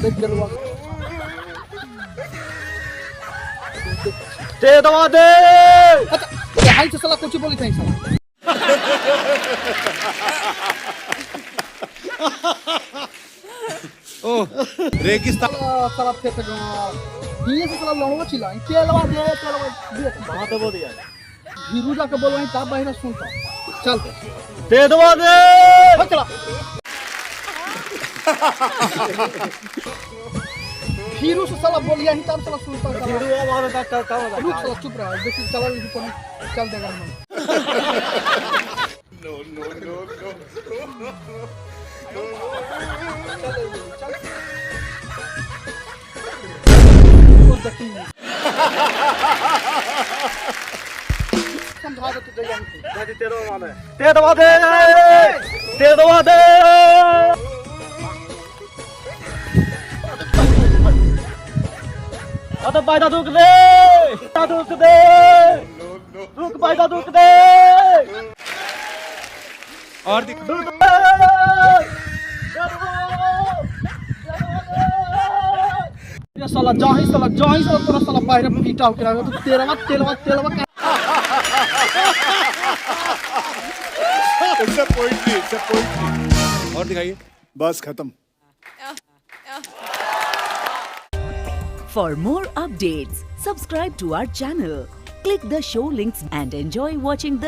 देख जलवा दे दवा दे। अच्छा हाई से साला कुछ बोली था साला ओ रेगिस्तान साला थे तो ये से साला लड़वा चिल्ला के लवा दे वहां तो बोल दिया हीरू जाके बोल वहीं ताप बाहर सुनता चल दे दवा दे। चला हीरू से साला बोलिया ही ताप साला सुनता हीरू आवाज का रुक साला चुप रहा देखिए चला नहीं तो चल देगा हम नो नो नो नो समझा दे तू गया नहीं तेरे वाला दे दवा दे। दे दवा दे। अरे पैदा दुख दे। दुख दे रुक पैदा दुख दे। और दिख ये साला जाही साला तोरा साला बाहर पीटा होके रहा तो तेलवा इट्स अ पोएट्री और दिखाइए बस खत्म। For more updates, subscribe to our channel, click the show links and enjoy watching the